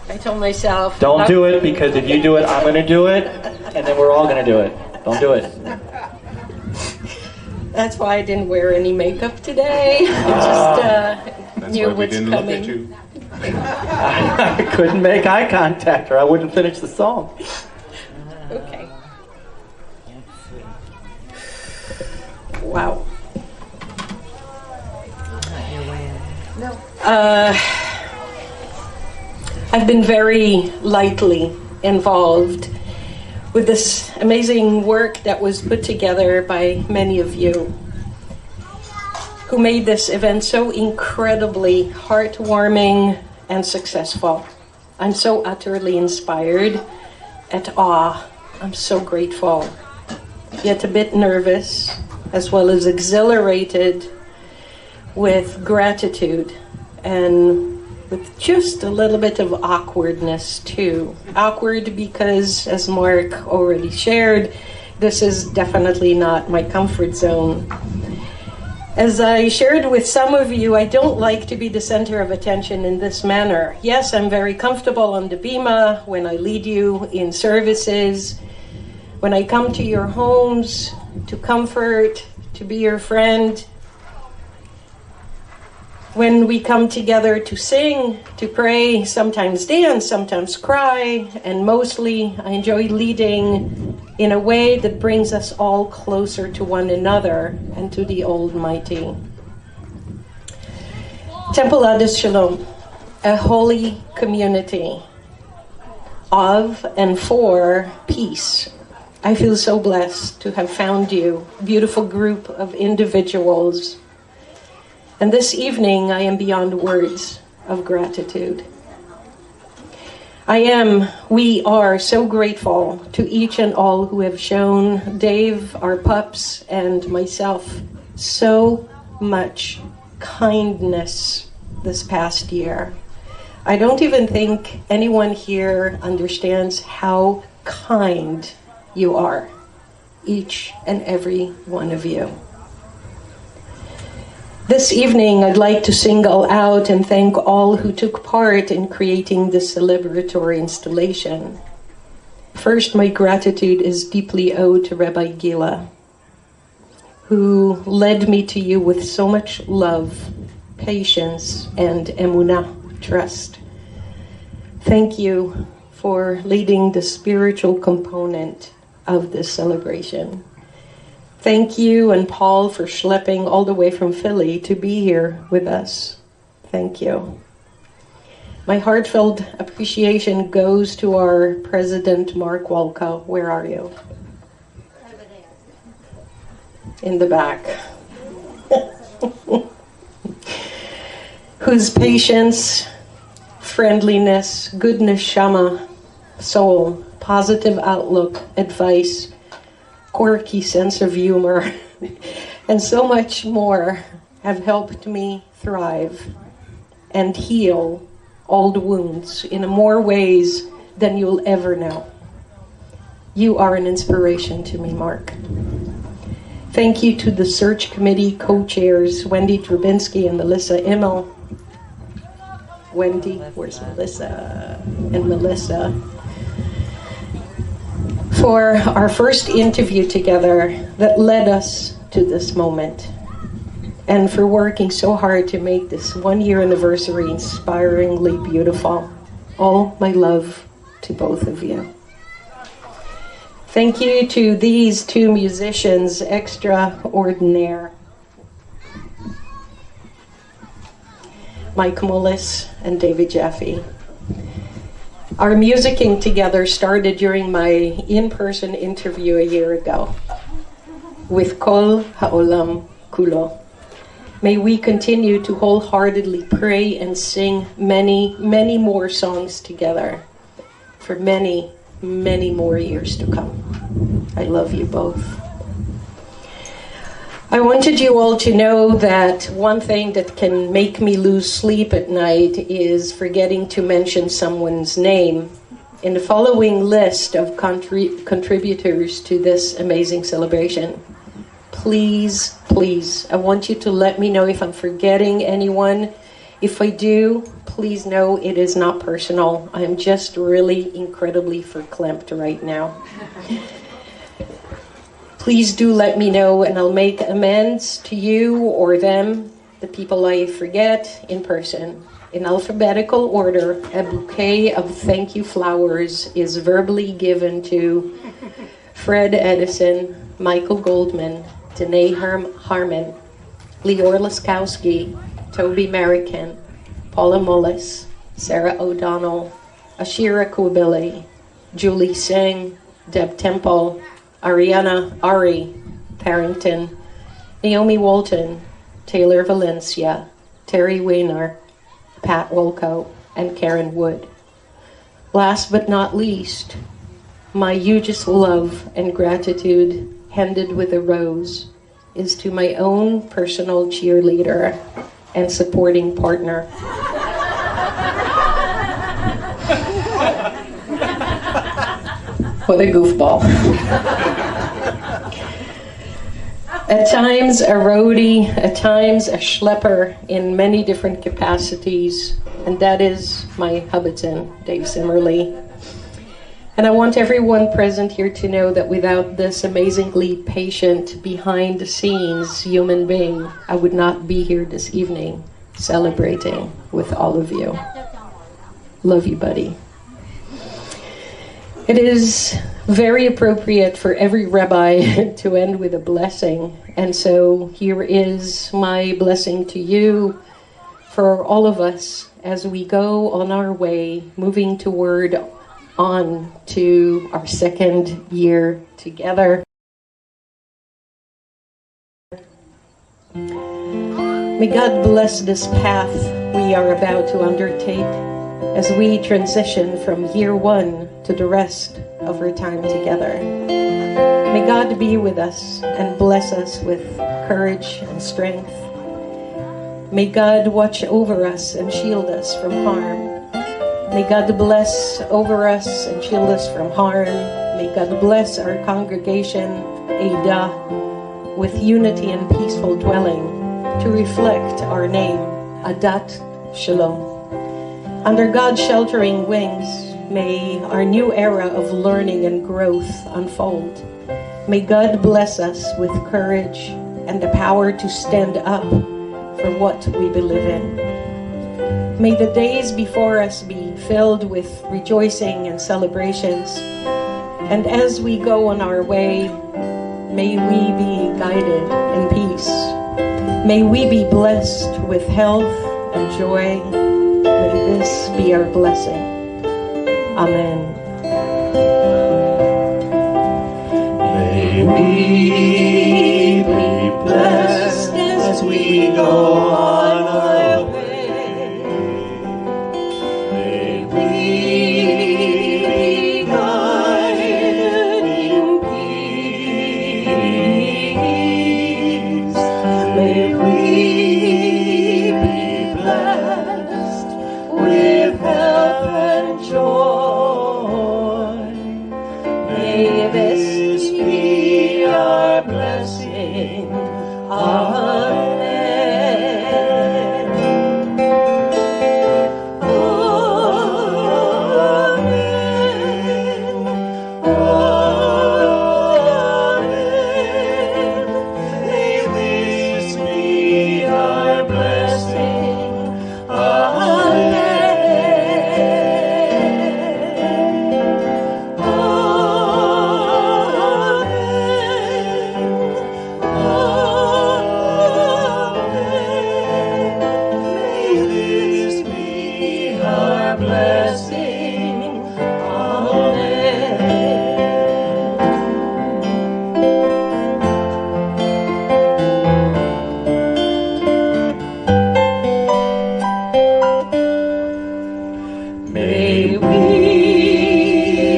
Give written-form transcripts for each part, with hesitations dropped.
I told myself... Don't do it, because if you do it, I'm going to do it, and then we're all going to do it. Don't do it. That's why I didn't wear any makeup today. I just knew what's coming. I couldn't make eye contact or I wouldn't finish the song. Okay. Wow. I've been very lightly involved with this amazing work that was put together by many of you who made this event so incredibly heartwarming and successful. I'm so utterly inspired, at awe. I'm so grateful, yet a bit nervous, as well as exhilarated with gratitude and with just a little bit of awkwardness too. Awkward because, as Mark already shared, this is definitely not my comfort zone. As I shared with some of you, I don't like to be the center of attention in this manner. Yes, I'm very comfortable on the bima when I lead you in services, when I come to your homes to comfort, to be your friend, when we come together to sing, to pray, sometimes dance, sometimes cry, and mostly I enjoy leading in a way that brings us all closer to one another and to the Almighty. Temple Adis Shalom, a holy community of and for peace. I feel so blessed to have found you, a beautiful group of individuals. And this evening, I am beyond words of gratitude. We are so grateful to each and all who have shown Dave, our pups, and myself so much kindness this past year. I don't even think anyone here understands how kind you are, each and every one of you. This evening, I'd like to single out and thank all who took part in creating this celebratory installation. First, my gratitude is deeply owed to Rabbi Gila, who led me to you with so much love, patience, and emunah, trust. Thank you for leading the spiritual component of this celebration. Thank you and Paul for schlepping all the way from Philly to be here with us. Thank you. My heartfelt appreciation goes to our President, Mark Walka. Where are you? In the back. Whose patience, friendliness, good neshama, soul, positive outlook, advice, quirky sense of humor, and so much more have helped me thrive and heal old wounds in more ways than you'll ever know. You are an inspiration to me, Mark. Thank you to the search committee co-chairs, Wendy Trubinsky and Melissa Immel. Wendy, where's Melissa? And Melissa. For our first interview together that led us to this moment, and for working so hard to make this 1-year anniversary inspiringly beautiful. All my love to both of you. Thank you to these two musicians extraordinaire, Mike Mullis and David Jaffe. Our musicking together started during my in-person interview a year ago with Kol Ha'olam Kulo. May we continue to wholeheartedly pray and sing many, many more songs together for many, many more years to come. I love you both. I wanted you all to know that one thing that can make me lose sleep at night is forgetting to mention someone's name in the following list of contributors to this amazing celebration. Please, please, I want you to let me know if I'm forgetting anyone. If I do, please know it is not personal. I'm just really incredibly verklempt right now. Please do let me know and I'll make amends to you or them, the people I forget, in person. In alphabetical order, a bouquet of thank you flowers is verbally given to Fred Edison, Michael Goldman, Danae Harmon, Leor Laskowski, Toby Marican, Paula Mullis, Sarah O'Donnell, Ashira Kuabili, Julie Singh, Deb Temple, Ariana Ari Parrington, Naomi Walton, Taylor Valencia, Terry Weiner, Pat Wolko, and Karen Wood. Last but not least, my hugest love and gratitude, handed with a rose, is to my own personal cheerleader and supporting partner. What a goofball. At times a roadie, at times a schlepper in many different capacities, and that is my Hubbardston, Dave Simmerly. And I want everyone present here to know that without this amazingly patient, behind the scenes human being, I would not be here this evening celebrating with all of you. Love you, buddy. It is very appropriate for every rabbi to end with a blessing. And so here is my blessing to you, for all of us, as we go on our way, moving toward on to our second year together. May God bless this path we are about to undertake as we transition from year one to the rest of our time together. May God be with us and bless us with courage and strength. May God watch over us and shield us from harm. May God bless over us and shield us from harm. May God bless our congregation, Ada, with unity and peaceful dwelling to reflect our name, Adat Shalom. Under God's sheltering wings, may our new era of learning and growth unfold. May God bless us with courage and the power to stand up for what we believe in. May the days before us be filled with rejoicing and celebrations. And as we go on our way, may we be guided in peace. May we be blessed with health and joy. May this be our blessing. Amen. May we be blessed as we go on our way. May we be guided in peace. May we be blessed with health and joy. May this be our blessing. Amen. Amen. Amen. May this be our blessing. Amen. May we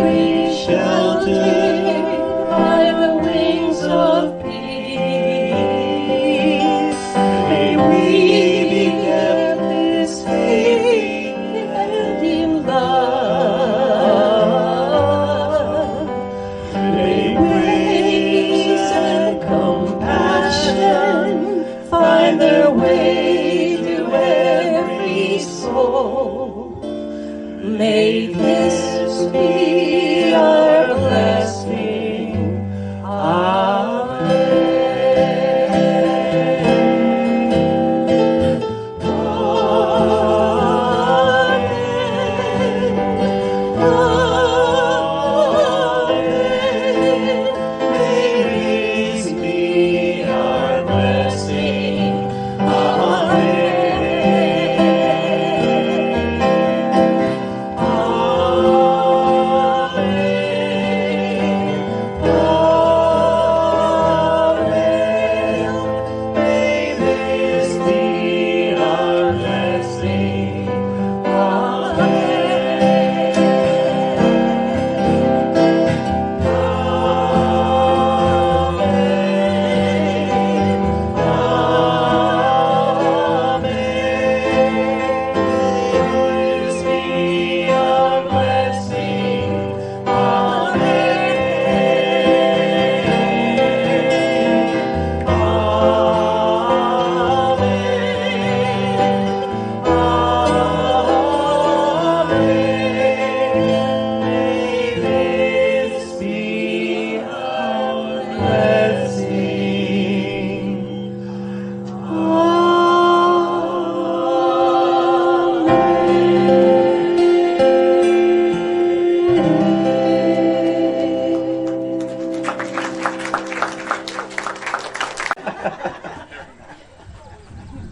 be sheltered by the wings of peace. May we be kept in safety and in love. May grace and compassion find their way to every May this be our blessing. Amen.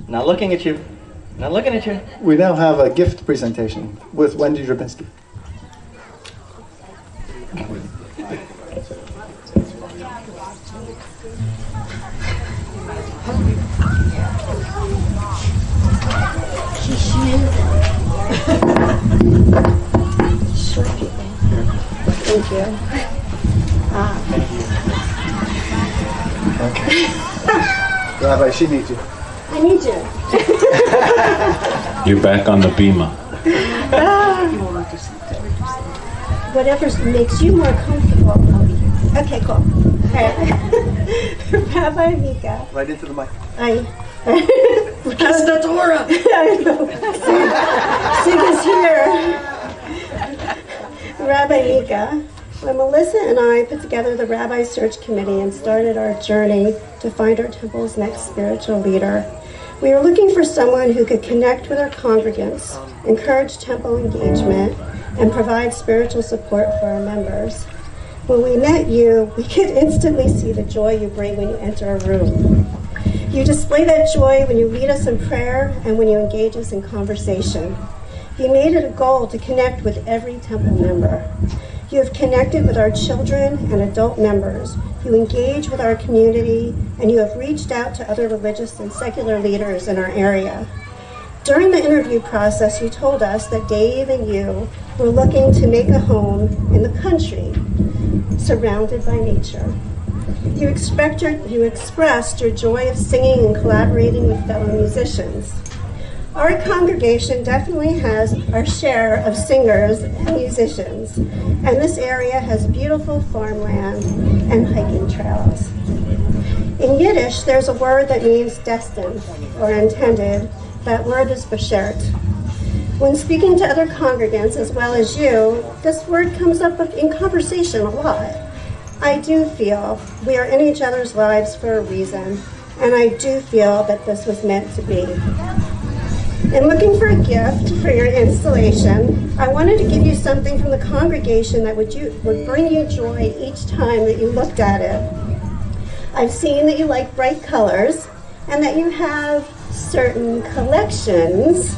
Not looking at you. Not looking at you. We now have a gift presentation with Wendy Drabinski. Thank you. Okay. Rabbi, she needs you. I need you. You're back on the bima. Whatever makes you more comfortable, I'll be here. Okay, cool. Rabbi Meeka. Right into the mic. Kiss the Torah. I know. Sig's here. Rabbi Meeka. When Melissa and I put together the Rabbi Search Committee and started our journey to find our temple's next spiritual leader, we were looking for someone who could connect with our congregants, encourage temple engagement, and provide spiritual support for our members. When we met you, we could instantly see the joy you bring when you enter a room. You display that joy when you lead us in prayer and when you engage us in conversation. You made it a goal to connect with every temple member. You have connected with our children and adult members. You engage with our community, and you have reached out to other religious and secular leaders in our area. During the interview process, you told us that Dave and you were looking to make a home in the country, surrounded by nature. You expressed your joy of singing and collaborating with fellow musicians. Our congregation definitely has our share of singers and musicians, and this area has beautiful farmland and hiking trails. In Yiddish, there's a word that means destined or intended. That word is beshert. When speaking to other congregants as well as you, this word comes up in conversation a lot. I do feel we are in each other's lives for a reason, and I do feel that this was meant to be. In looking for a gift for your installation, I wanted to give you something from the congregation that would bring you joy each time that you looked at it. I've seen that you like bright colors and that you have certain collections.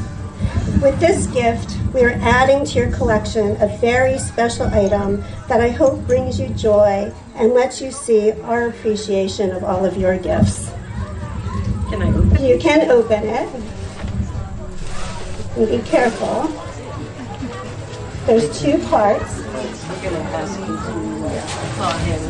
With this gift, we are adding to your collection a very special item that I hope brings you joy and lets you see our appreciation of all of your gifts. Can I open it? You can open it. And be careful. There's two parts. I'm going to ask you to thaw him.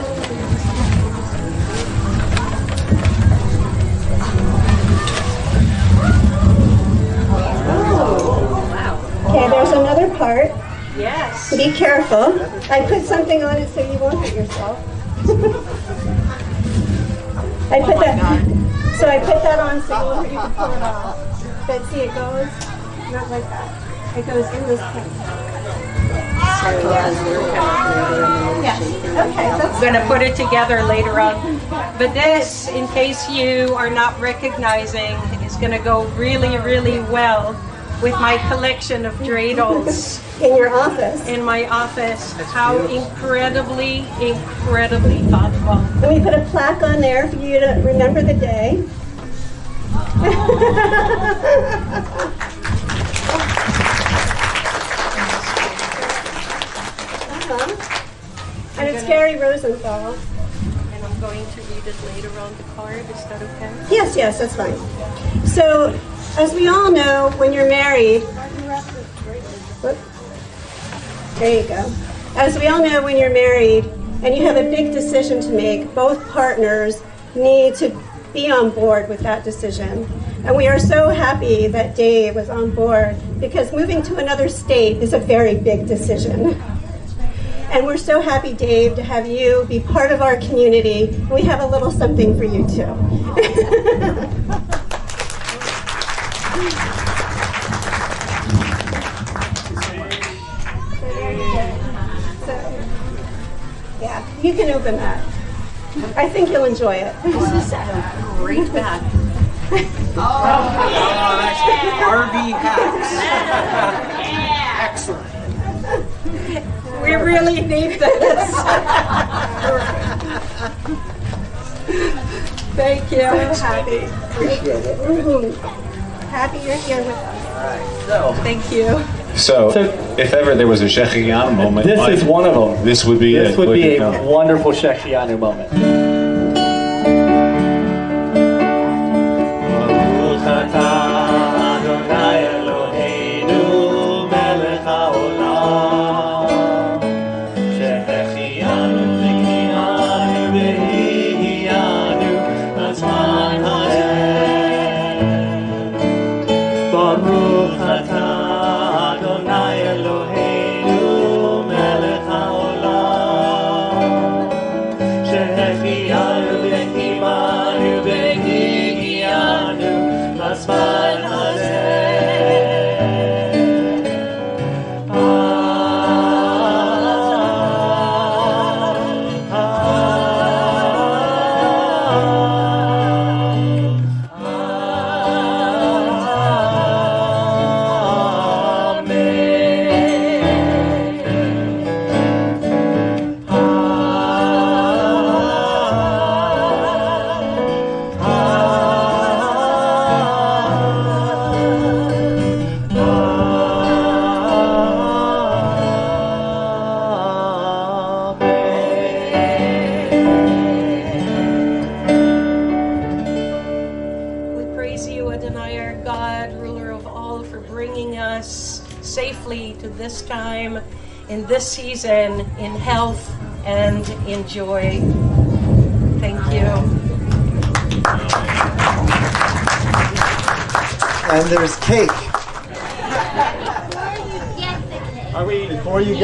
Okay, there's another part. Yes. Be careful. I put something on it so you won't hurt yourself. I put that on so you can pull it off. But see, it goes not like that. It goes in this place. I'm going to put it together later on. But this, in case you are not recognizing, is going to go really, really well with my collection of dreidels In your office. in my office. How incredibly, incredibly thoughtful. And we put a plaque on there for you to remember the day. And it's Gary Rosenthal. And I'm going to read it later on the card. Is that okay? Yes, that's fine. So, as we all know, when you're married, whoop, there you go. As we all know, when you're married and you have a big decision to make, both partners need to be on board with that decision. And we are so happy that Dave was on board because moving to another state is a very big decision. And we're so happy, Dave, to have you be part of our community. We have a little something for you, too. Yeah, you can open that. I think you'll enjoy it. This is a great bag. RV hacks. Excellent. We really need this. Thank you. So happy. Appreciate it. Happy you're here with us. Thank you. So, if ever there was a Shechianu moment, This is one of them. This would be This it. would be wouldn't a it? wonderful Shechianu moment. Safely to this time, in this season, in health and in joy. Thank you. And there's cake. Yes, the cake. Before you get